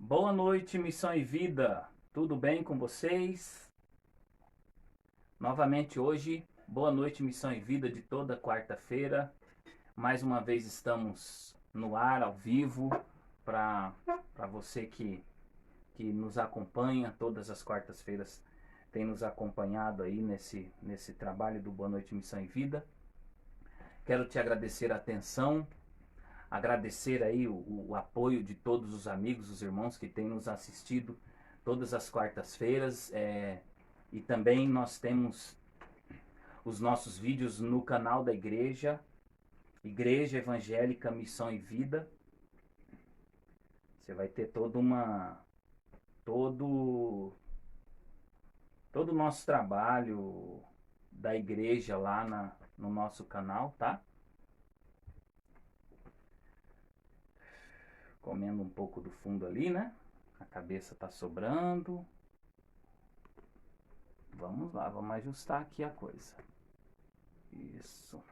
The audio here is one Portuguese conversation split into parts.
Boa noite, Missão e Vida. Tudo bem com vocês? Novamente hoje, boa noite, Missão e Vida de toda quarta-feira. Mais uma vez estamos no ar, ao vivo, para você que nos acompanha todas as quartas-feiras, tem nos acompanhado aí nesse trabalho do Boa Noite, Missão e Vida. Quero te agradecer a atenção, agradecer aí o apoio de todos os amigos, os irmãos que têm nos assistido todas as quartas-feiras. E também nós temos os nossos vídeos no canal da igreja, Igreja Evangélica Missão e Vida. Você vai ter todo todo o nosso trabalho da igreja lá no nosso canal, tá? Comendo um pouco do fundo ali, né? A cabeça tá sobrando. Vamos lá, vamos ajustar aqui a coisa. Isso.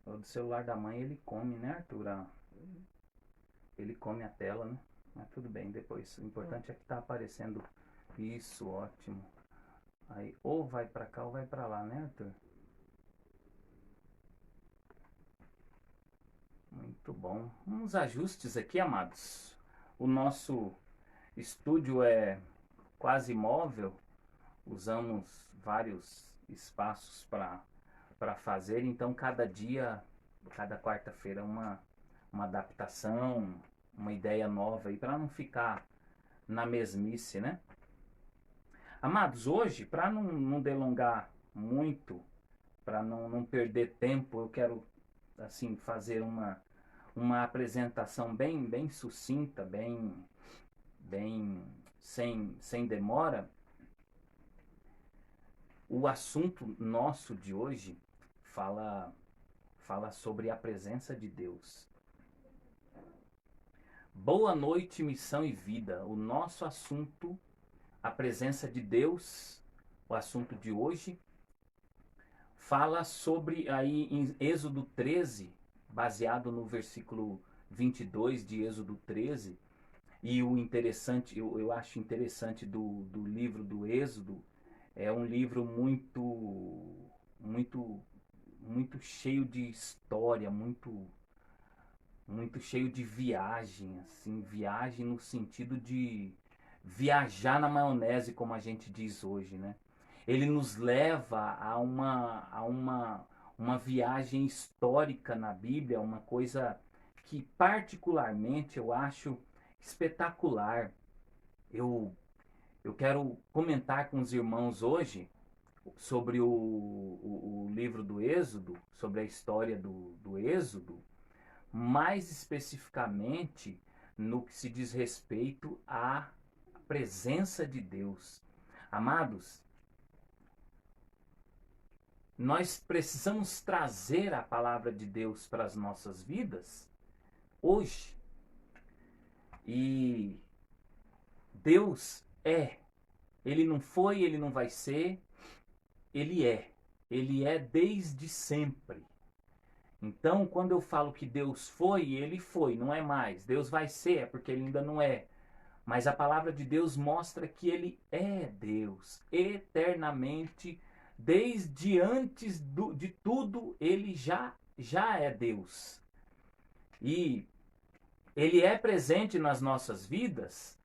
O do celular da mãe ele come, né, Arthur? Ele come a tela, né? Mas tudo bem, depois. O importante é que tá aparecendo. Isso, ótimo. Aí, ou vai pra cá ou vai pra lá, né, Arthur? Muito bom. Uns ajustes aqui, amados. O nosso estúdio é quase móvel. Usamos vários espaços para fazer, então cada dia, cada quarta-feira uma adaptação, uma ideia nova aí para não ficar na mesmice, né? Amados, hoje, para não delongar muito, para não perder tempo, eu quero assim fazer uma apresentação bem sucinta, bem sem demora. O assunto nosso de hoje fala sobre a presença de Deus. Boa noite, Missão e Vida. O nosso assunto, a presença de Deus, o assunto de hoje, fala sobre aí em Êxodo 13, baseado no versículo 22 de Êxodo 13. E o interessante, eu acho interessante do livro do Êxodo, é um livro muito, muito cheio de história, muito cheio de viagem, assim, viagem no sentido de viajar na maionese, como a gente diz hoje, né? Ele nos leva uma viagem histórica na Bíblia, uma coisa que particularmente eu acho espetacular. Eu, eu quero comentar com os irmãos hoje sobre o livro do Êxodo, sobre a história do Êxodo, mais especificamente no que se diz respeito à presença de Deus. Amados, nós precisamos trazer a palavra de Deus para as nossas vidas hoje. E Deus é. Ele não foi, ele não vai ser, ele é. Ele é desde sempre. Então, quando eu falo que Deus foi, ele foi, não é mais. Deus vai ser, é porque ele ainda não é. Mas a palavra de Deus mostra que ele é Deus, eternamente, desde antes de tudo, ele já é Deus. E ele é presente nas nossas vidas,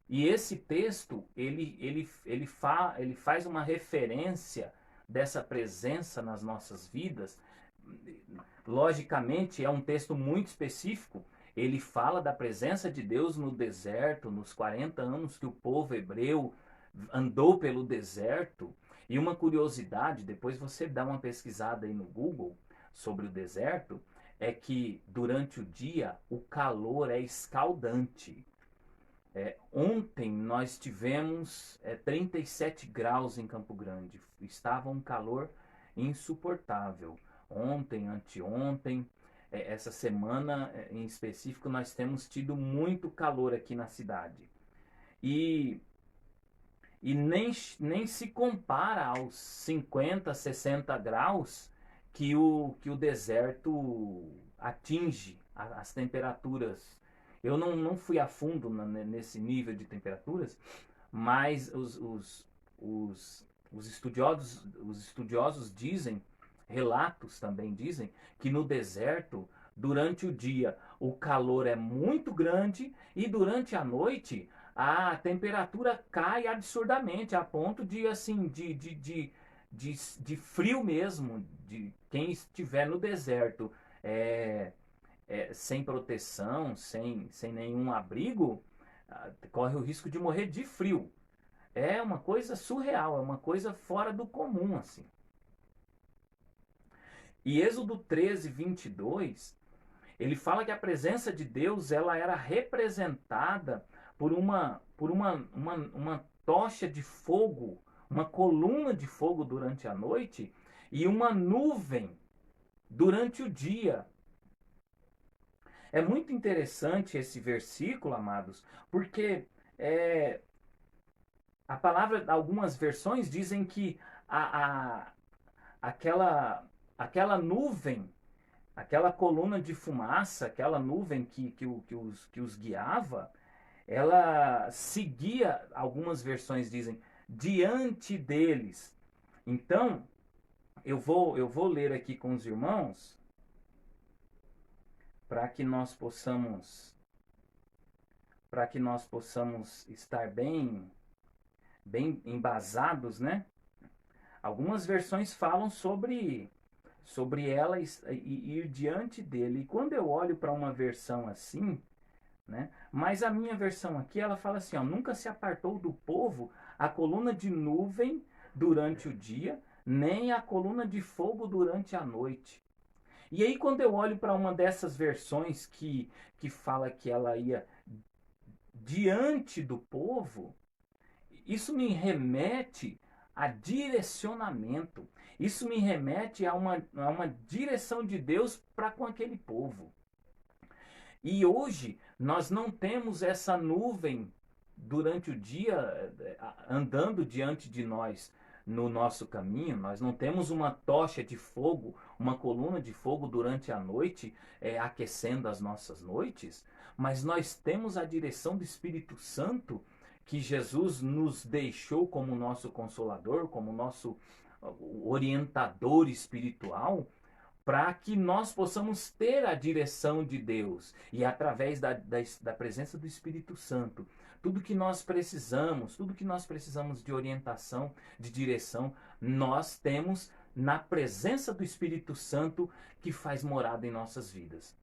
e esse texto, ele faz uma referência dessa presença nas nossas vidas. Logicamente, é um texto muito específico. Ele fala da presença de Deus no deserto, nos 40 anos que o povo hebreu andou pelo deserto. E uma curiosidade, depois você dá uma pesquisada aí no Google sobre o deserto, é que durante o dia o calor é escaldante. Ontem nós tivemos 37 graus em Campo Grande. Estava um calor insuportável. Ontem, anteontem, essa semana em específico, nós temos tido muito calor aqui na cidade. E, e nem se compara aos 50, 60 graus que o deserto atinge as temperaturas. Eu não fui a fundo nesse nível de temperaturas, mas os estudiosos dizem, relatos também dizem, que no deserto, durante o dia, o calor é muito grande e durante a noite a temperatura cai absurdamente, a ponto de, assim, de frio mesmo, de quem estiver no deserto sem proteção, sem nenhum abrigo, corre o risco de morrer de frio. É uma coisa surreal, é uma coisa fora do comum, assim. E Êxodo 13, 22, ele fala que a presença de Deus ela era representada por uma tocha de fogo, uma coluna de fogo durante a noite e uma nuvem durante o dia. É muito interessante esse versículo, amados, porque a palavra, algumas versões dizem que a, a, aquela nuvem, aquela coluna de fumaça, aquela nuvem que os guiava, ela seguia, algumas versões dizem, diante deles. Então, eu vou ler aqui com os irmãos, para que nós possamos estar bem embasados, né? Algumas versões falam sobre ela ir diante dele. E quando eu olho para uma versão assim, né? Mas a minha versão aqui, ela fala assim, ó, nunca se apartou do povo a coluna de nuvem durante o dia, nem a coluna de fogo durante a noite. E aí quando eu olho para uma dessas versões que fala que ela ia diante do povo, isso me remete a direcionamento. Isso me remete a uma direção de Deus para com aquele povo. E hoje nós não temos essa nuvem durante o dia andando diante de nós no nosso caminho. Nós não temos uma tocha de fogo, uma coluna de fogo durante a noite aquecendo as nossas noites, mas nós temos a direção do Espírito Santo que Jesus nos deixou como nosso consolador, como nosso orientador espiritual, para que nós possamos ter a direção de Deus e através da presença do Espírito Santo. Tudo que nós precisamos de orientação, de direção, nós temos na presença do Espírito Santo que faz morada em nossas vidas.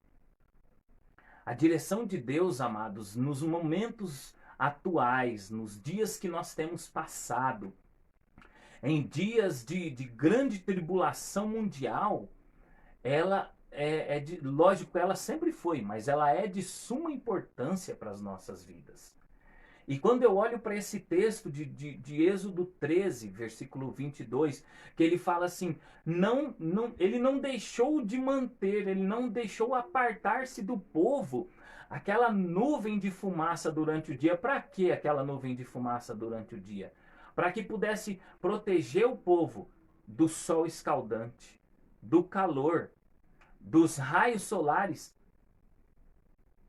A direção de Deus, amados, nos momentos atuais, nos dias que nós temos passado, em dias de grande tribulação mundial, ela lógico, ela sempre foi, mas ela é de suma importância para as nossas vidas. E quando eu olho para esse texto de Êxodo 13, versículo 22, que ele fala assim, ele não deixou de manter, ele não deixou apartar-se do povo aquela nuvem de fumaça durante o dia. Para que aquela nuvem de fumaça durante o dia? Para que pudesse proteger o povo do sol escaldante, do calor, dos raios solares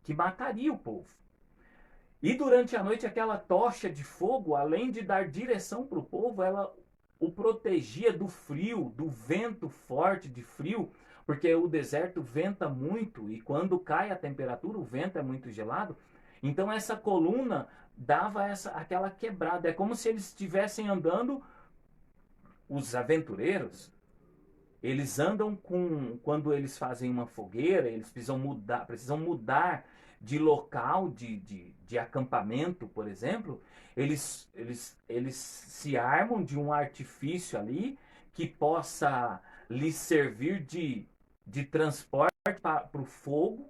que mataria o povo. E durante a noite aquela tocha de fogo, além de dar direção para o povo, ela o protegia do frio, do vento forte de frio, porque o deserto venta muito e quando cai a temperatura, o vento é muito gelado. Então essa coluna dava aquela quebrada. É como se eles estivessem andando, os aventureiros, eles andam quando eles fazem uma fogueira, eles precisam mudar de local de acampamento, por exemplo, eles se armam de um artifício ali que possa lhes servir de transporte para o fogo,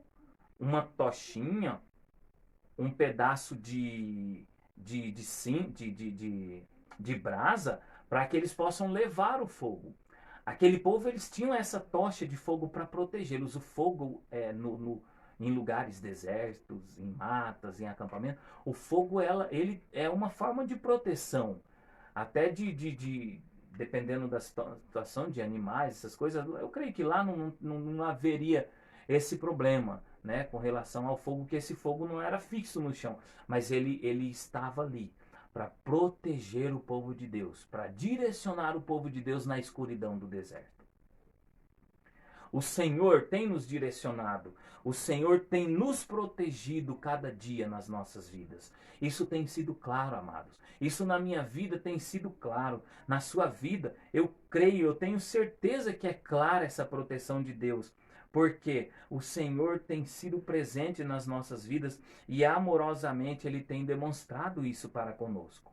uma tochinha, um pedaço de brasa, para que eles possam levar o fogo. Aquele povo, eles tinham essa tocha de fogo para protegê-los. O fogo em lugares desertos, em matas, em acampamento, o fogo ele é uma forma de proteção. Até dependendo da situação de animais, essas coisas, eu creio que lá não haveria esse problema, né, com relação ao fogo, que esse fogo não era fixo no chão, mas ele estava ali para proteger o povo de Deus, para direcionar o povo de Deus na escuridão do deserto. O Senhor tem nos direcionado, o Senhor tem nos protegido cada dia nas nossas vidas. Isso tem sido claro, amados. Isso na minha vida tem sido claro. Na sua vida, eu creio, eu tenho certeza que é clara essa proteção de Deus. Porque o Senhor tem sido presente nas nossas vidas e amorosamente Ele tem demonstrado isso para conosco.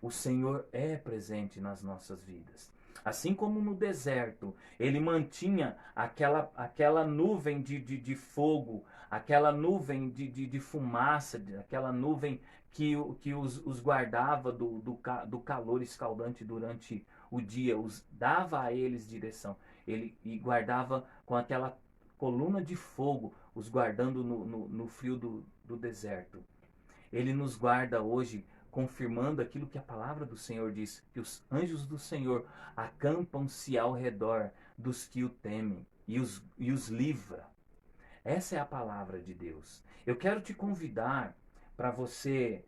O Senhor é presente nas nossas vidas. Assim como no deserto, ele mantinha aquela nuvem de fogo, aquela nuvem de fumaça, aquela nuvem que os guardava do calor escaldante durante o dia, dava a eles direção. E guardava com aquela coluna de fogo, os guardando no frio do deserto. Ele nos guarda hoje, confirmando aquilo que a palavra do Senhor diz, que os anjos do Senhor acampam-se ao redor dos que o temem e os livra. Essa é a palavra de Deus. Eu quero te convidar para você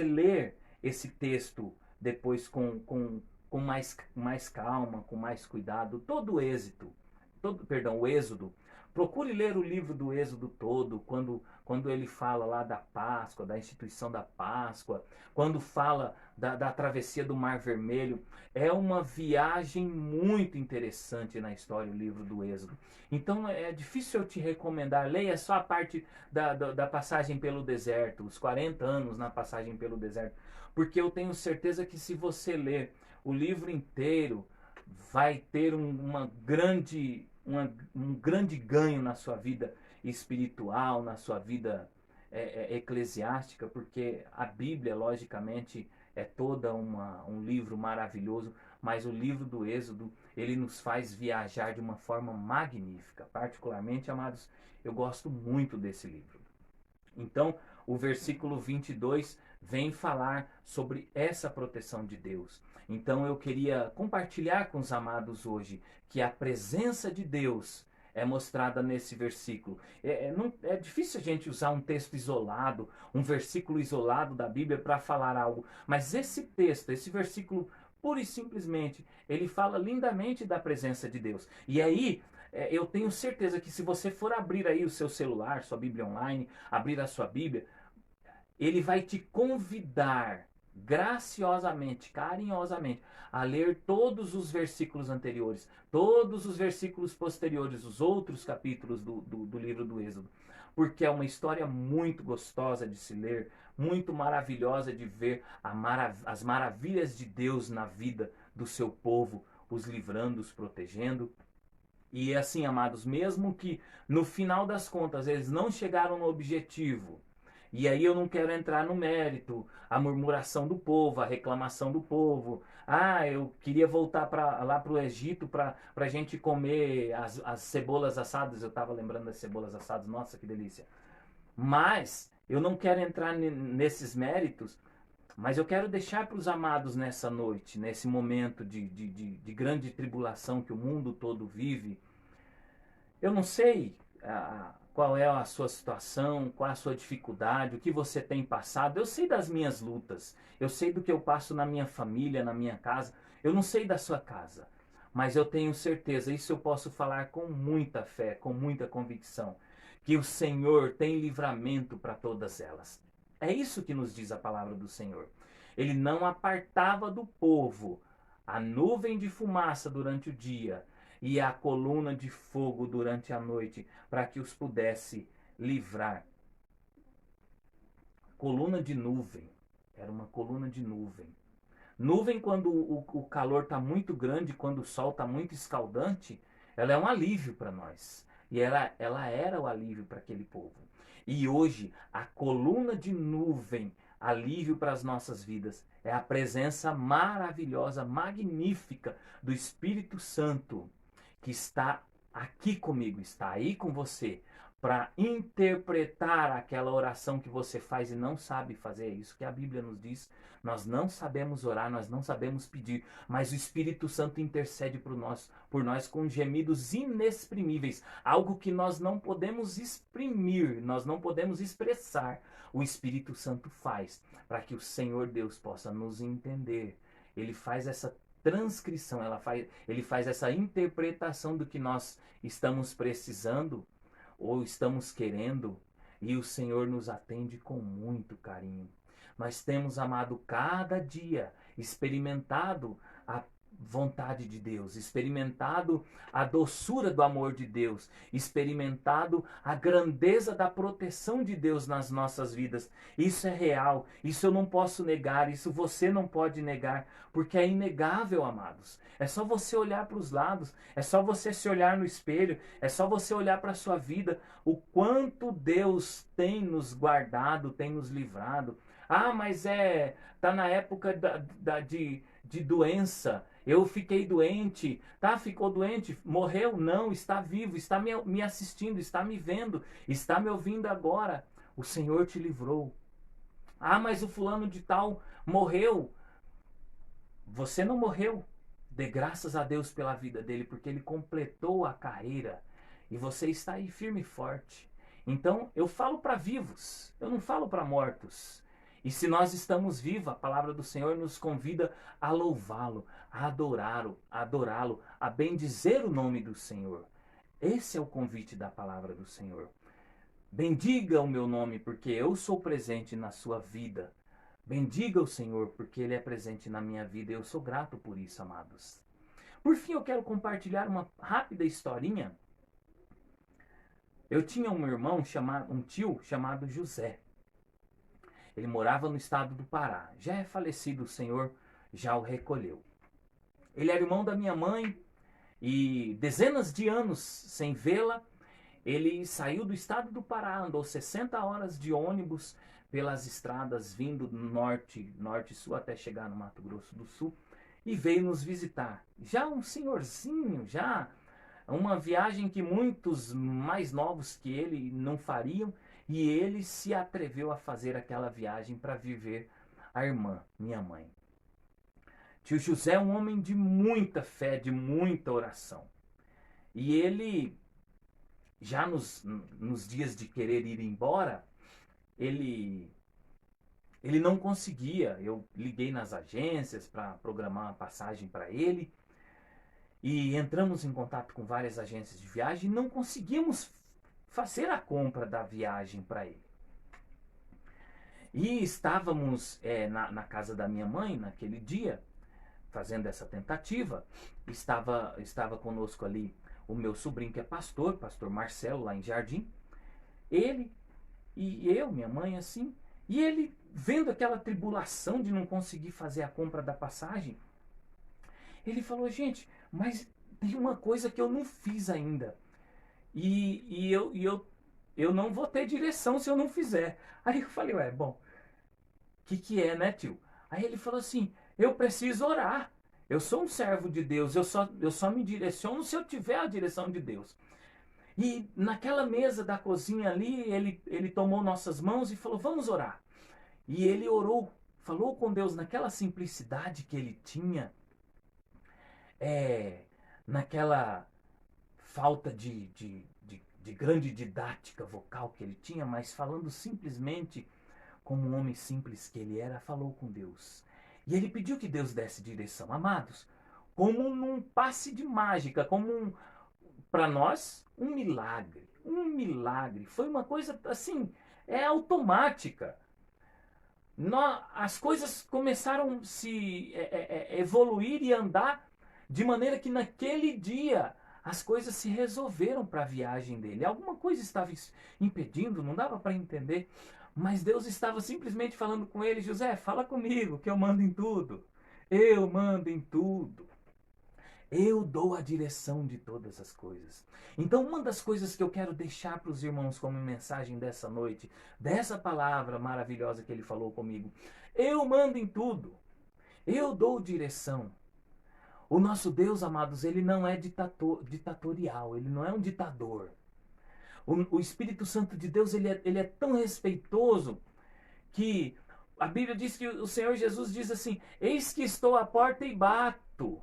ler esse texto depois com mais calma, com mais cuidado, todo o o Êxodo. Procure ler o livro do Êxodo todo, quando ele fala lá da Páscoa, da instituição da Páscoa, quando fala da travessia do Mar Vermelho. É uma viagem muito interessante na história, o livro do Êxodo. Então é difícil eu te recomendar, leia só a parte da passagem pelo deserto, os 40 anos na passagem pelo deserto, porque eu tenho certeza que se você ler o livro inteiro, vai ter um grande ganho na sua vida espiritual, na sua vida eclesiástica, porque a Bíblia, logicamente, é toda um livro maravilhoso, mas o livro do Êxodo, ele nos faz viajar de uma forma magnífica. Particularmente, amados, eu gosto muito desse livro. Então, o versículo 22 vem falar sobre essa proteção de Deus. Então eu queria compartilhar com os amados hoje que a presença de Deus é mostrada nesse versículo. É difícil a gente usar um texto isolado, um versículo isolado da Bíblia para falar algo, mas esse texto, esse versículo, pura e simplesmente, ele fala lindamente da presença de Deus. E aí, eu tenho certeza que se você for abrir aí o seu celular, sua Bíblia online, abrir a sua Bíblia, ele vai te convidar graciosamente, carinhosamente, a ler todos os versículos anteriores, todos os versículos posteriores, os outros capítulos do livro do Êxodo, porque é uma história muito gostosa de se ler, muito maravilhosa de ver as maravilhas de Deus na vida do seu povo, os livrando, os protegendo. E assim, amados, mesmo que no final das contas eles não chegaram no objetivo, e aí eu não quero entrar no mérito, a murmuração do povo, a reclamação do povo. Ah, eu queria voltar lá para o Egito para a gente comer as cebolas assadas. Eu estava lembrando das cebolas assadas, nossa, que delícia. Mas eu não quero entrar nesses méritos, mas eu quero deixar para os amados nessa noite, nesse momento de grande tribulação que o mundo todo vive. Eu não sei qual é a sua situação, qual é a sua dificuldade, o que você tem passado. Eu sei das minhas lutas, eu sei do que eu passo na minha família, na minha casa. Eu não sei da sua casa, mas eu tenho certeza, isso eu posso falar com muita fé, com muita convicção, que o Senhor tem livramento para todas elas. É isso que nos diz a palavra do Senhor. Ele não apartava do povo a nuvem de fumaça durante o dia e a coluna de fogo durante a noite, para que os pudesse livrar. Coluna de nuvem. Era uma coluna de nuvem. Nuvem, quando o calor está muito grande, quando o sol está muito escaldante, ela é um alívio para nós. E ela era o alívio para aquele povo. E hoje, a coluna de nuvem, alívio para as nossas vidas, é a presença maravilhosa, magnífica do Espírito Santo, que está aqui comigo, está aí com você, para interpretar aquela oração que você faz e não sabe fazer. É isso que a Bíblia nos diz. Nós não sabemos orar, nós não sabemos pedir, mas o Espírito Santo intercede por nós com gemidos inexprimíveis, algo que nós não podemos exprimir, nós não podemos expressar. O Espírito Santo faz para que o Senhor Deus possa nos entender. Ele faz essa transcrição, ele faz essa interpretação do que nós estamos precisando ou estamos querendo, e o Senhor nos atende com muito carinho. Nós temos, amado, cada dia experimentado a vontade de Deus, experimentado a doçura do amor de Deus, experimentado a grandeza da proteção de Deus nas nossas vidas. Isso é real, isso eu não posso negar, isso você não pode negar, porque é inegável, amados. É só você olhar para os lados, é só você se olhar no espelho, é só você olhar para a sua vida, o quanto Deus tem nos guardado, tem nos livrado. Ah, mas tá na época de doença. Eu fiquei doente, tá? Ficou doente, morreu? Não, está vivo, está me assistindo, está me vendo, está me ouvindo agora. O Senhor te livrou. Ah, mas o fulano de tal morreu. Você não morreu. Dê graças a Deus pela vida dele, porque ele completou a carreira e você está aí firme e forte. Então, eu falo para vivos, eu não falo para mortos. E se nós estamos vivos, a palavra do Senhor nos convida a louvá-lo, a adorá-lo, a bendizer o nome do Senhor. Esse é o convite da palavra do Senhor. Bendiga o meu nome, porque eu sou presente na sua vida. Bendiga o Senhor, porque Ele é presente na minha vida. E eu sou grato por isso, amados. Por fim, eu quero compartilhar uma rápida historinha. Eu tinha um tio chamado José. Ele morava no estado do Pará. Já é falecido, o Senhor já o recolheu. Ele era irmão da minha mãe e dezenas de anos sem vê-la, ele saiu do estado do Pará, andou 60 horas de ônibus pelas estradas vindo do norte e sul até chegar no Mato Grosso do Sul e veio nos visitar. Já um senhorzinho, já uma viagem que muitos mais novos que ele não fariam, e ele se atreveu a fazer aquela viagem para viver a irmã, minha mãe. Tio José é um homem de muita fé, de muita oração. E ele, já nos dias de querer ir embora, ele não conseguia. Eu liguei nas agências para programar uma passagem para ele. E entramos em contato com várias agências de viagem e não conseguimos fazer a compra da viagem para ele. E estávamos na casa da minha mãe naquele dia, fazendo essa tentativa. Estava conosco ali o meu sobrinho que é pastor Marcelo, lá em Jardim. Ele e eu, minha mãe, assim. E ele, vendo aquela tribulação de não conseguir fazer a compra da passagem, ele falou: gente, mas tem uma coisa que eu não fiz ainda. E eu não vou ter direção se eu não fizer. Aí eu falei: ué, bom, o que é, né, tio? Aí ele falou assim: eu preciso orar. Eu sou um servo de Deus, eu só me direciono se eu tiver a direção de Deus. E naquela mesa da cozinha ali, ele tomou nossas mãos e falou: vamos orar. E ele orou, falou com Deus naquela simplicidade que ele tinha, naquela falta de grande didática vocal que ele tinha, mas falando simplesmente como um homem simples que ele era, falou com Deus. E ele pediu que Deus desse direção. Amados, como num passe de mágica, para nós, um milagre. Um milagre. Foi uma coisa assim, automática. As coisas começaram a se evoluir e andar de maneira que naquele dia as coisas se resolveram para a viagem dele. Alguma coisa estava impedindo, não dava para entender. Mas Deus estava simplesmente falando com ele: José, fala comigo que eu mando em tudo. Eu mando em tudo. Eu dou a direção de todas as coisas. Então, uma das coisas que eu quero deixar para os irmãos como mensagem dessa noite, dessa palavra maravilhosa que ele falou comigo: eu mando em tudo. Eu dou direção. O nosso Deus, amados, ele não é ditatorial, ele não é um ditador. O Espírito Santo de Deus, ele é tão respeitoso que a Bíblia diz que o Senhor Jesus diz assim: eis que estou à porta e bato.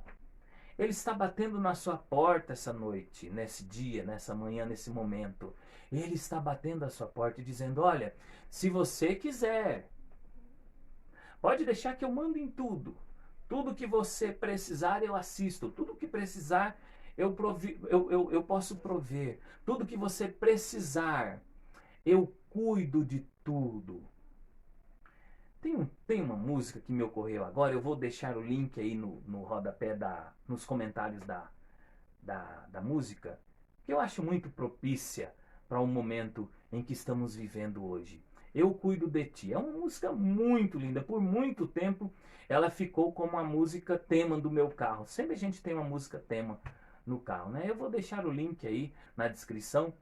Ele está batendo na sua porta essa noite, nesse dia, nessa manhã, nesse momento. Ele está batendo a sua porta e dizendo: olha, se você quiser, pode deixar que eu mando em tudo. Tudo que você precisar, eu assisto. Tudo que precisar, eu posso prover. Tudo que você precisar, eu cuido de tudo. Tem uma música que me ocorreu agora, eu vou deixar o link aí no rodapé, nos comentários da música, que eu acho muito propícia para o momento em que estamos vivendo hoje. Eu Cuido de Ti. É uma música muito linda. Por muito tempo ela ficou como a música tema do meu carro. Sempre a gente tem uma música tema no carro, né? Eu vou deixar o link aí na descrição,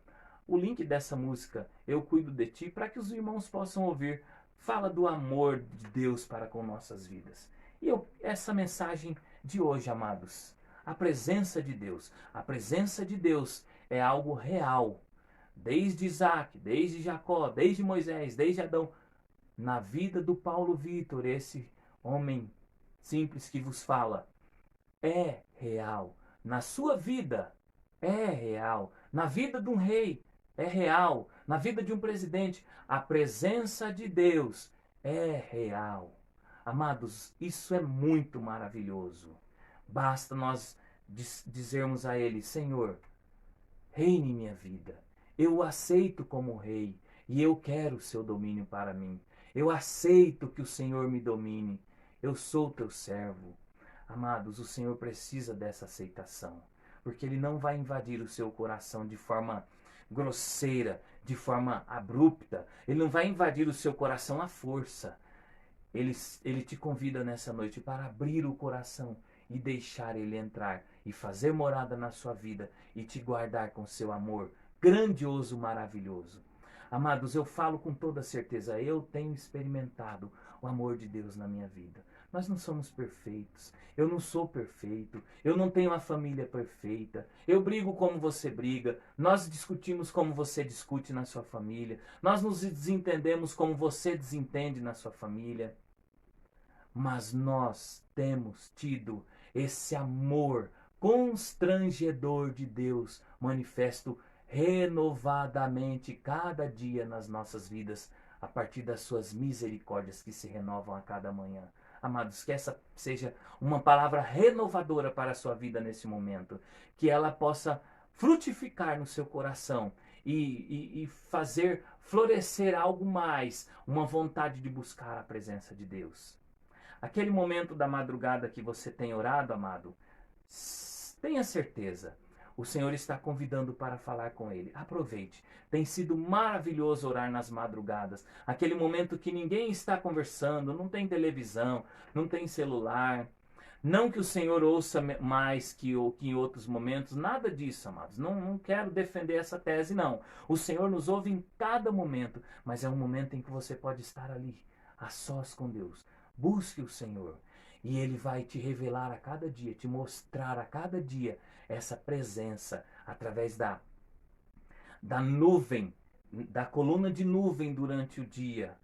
o link dessa música Eu Cuido de Ti, para que os irmãos possam ouvir. Fala do amor de Deus para com nossas vidas. E essa mensagem de hoje, amados, a presença de Deus. A presença de Deus é algo real. Desde Isaac, desde Jacó, desde Moisés, desde Adão. Na vida do Paulo Vitor, esse homem simples que vos fala, é real. Na sua vida, é real. Na vida de um rei, é real. Na vida de um presidente, a presença de Deus é real. Amados, isso é muito maravilhoso. Basta nós dizermos a Ele: Senhor, reine em minha vida. Eu o aceito como rei e eu quero o seu domínio para mim. Eu aceito que o Senhor me domine. Eu sou teu servo. Amados, o Senhor precisa dessa aceitação, porque Ele não vai invadir o seu coração de forma grosseira, de forma abrupta. Ele não vai invadir o seu coração à força. Ele te convida nessa noite para abrir o coração e deixar Ele entrar e fazer morada na sua vida e te guardar com seu amor grandioso, maravilhoso. Amados, eu falo com toda certeza, eu tenho experimentado o amor de Deus na minha vida. Nós não somos perfeitos, eu não sou perfeito, eu não tenho uma família perfeita, eu brigo como você briga, nós discutimos como você discute na sua família, nós nos desentendemos como você desentende na sua família. Mas nós temos tido esse amor constrangedor de Deus manifesto renovadamente cada dia nas nossas vidas, a partir das suas misericórdias que se renovam a cada manhã. Amados, que essa seja uma palavra renovadora para a sua vida nesse momento, que ela possa frutificar no seu coração e fazer florescer algo mais, uma vontade de buscar a presença de Deus. Aquele momento da madrugada que você tem orado, amado, tenha certeza, o Senhor está convidando para falar com Ele. Aproveite. Tem sido maravilhoso orar nas madrugadas. Aquele momento que ninguém está conversando, não tem televisão, não tem celular. Não que o Senhor ouça mais que em outros momentos, nada disso, amados. Não quero defender essa tese, não. O Senhor nos ouve em cada momento, mas é um momento em que você pode estar ali, a sós com Deus. Busque o Senhor e Ele vai te revelar a cada dia, te mostrar a cada dia essa presença através da nuvem, da coluna de nuvem durante o dia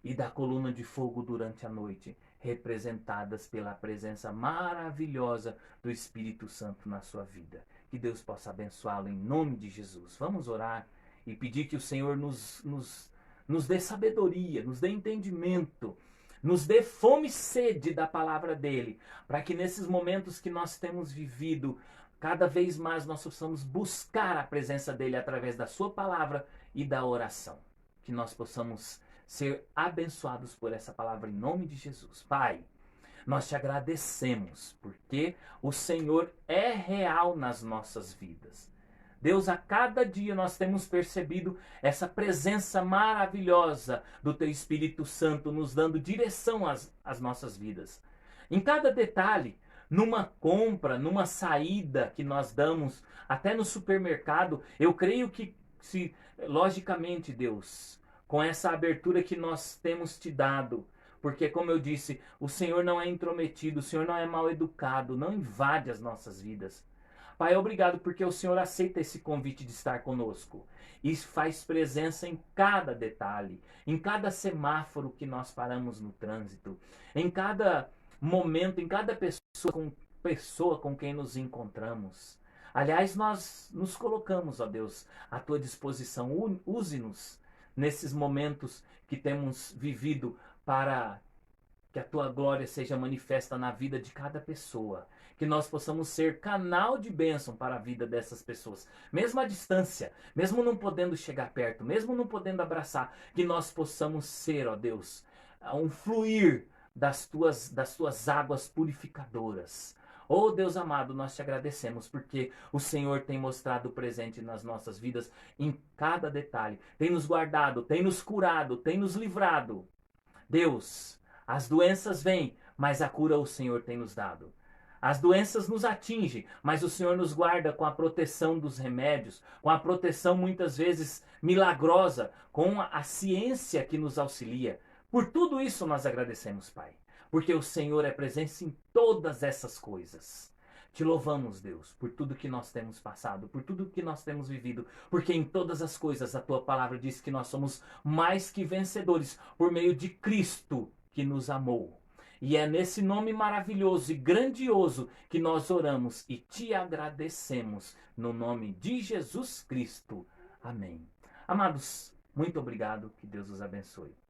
e da coluna de fogo durante a noite, representadas pela presença maravilhosa do Espírito Santo na sua vida. Que Deus possa abençoá-lo em nome de Jesus. Vamos orar e pedir que o Senhor nos dê sabedoria, nos dê entendimento, nos dê fome e sede da palavra dele, para que nesses momentos que nós temos vivido, cada vez mais nós possamos buscar a presença dele através da sua palavra e da oração. Que nós possamos ser abençoados por essa palavra em nome de Jesus. Pai, nós te agradecemos porque o Senhor é real nas nossas vidas. Deus, a cada dia nós temos percebido essa presença maravilhosa do Teu Espírito Santo nos dando direção às nossas vidas. Em cada detalhe, numa compra, numa saída que nós damos, até no supermercado, eu creio que, logicamente, Deus, com essa abertura que nós temos te dado, porque, como eu disse, o Senhor não é intrometido, o Senhor não é mal educado, não invade as nossas vidas. Pai, obrigado porque o Senhor aceita esse convite de estar conosco e faz presença em cada detalhe, em cada semáforo que nós paramos no trânsito, em cada momento, em cada pessoa com quem nos encontramos. Aliás, nós nos colocamos, ó Deus, à tua disposição. Use-nos nesses momentos que temos vivido para que a tua glória seja manifesta na vida de cada pessoa. Que nós possamos ser canal de bênção para a vida dessas pessoas. Mesmo à distância, mesmo não podendo chegar perto, mesmo não podendo abraçar, que nós possamos ser, ó Deus, um fluir das tuas águas purificadoras. Oh Deus amado, nós te agradecemos porque o Senhor tem mostrado presente nas nossas vidas em cada detalhe. Tem nos guardado, tem nos curado, tem nos livrado. Deus, as doenças vêm, mas a cura o Senhor tem nos dado. As doenças nos atingem, mas o Senhor nos guarda com a proteção dos remédios, com a proteção muitas vezes milagrosa, com a ciência que nos auxilia. Por tudo isso nós agradecemos, Pai, porque o Senhor é presença em todas essas coisas. Te louvamos, Deus, por tudo que nós temos passado, por tudo que nós temos vivido, porque em todas as coisas a tua palavra diz que nós somos mais que vencedores por meio de Cristo que nos amou. E é nesse nome maravilhoso e grandioso que nós oramos e te agradecemos, no nome de Jesus Cristo. Amém. Amados, muito obrigado, que Deus os abençoe.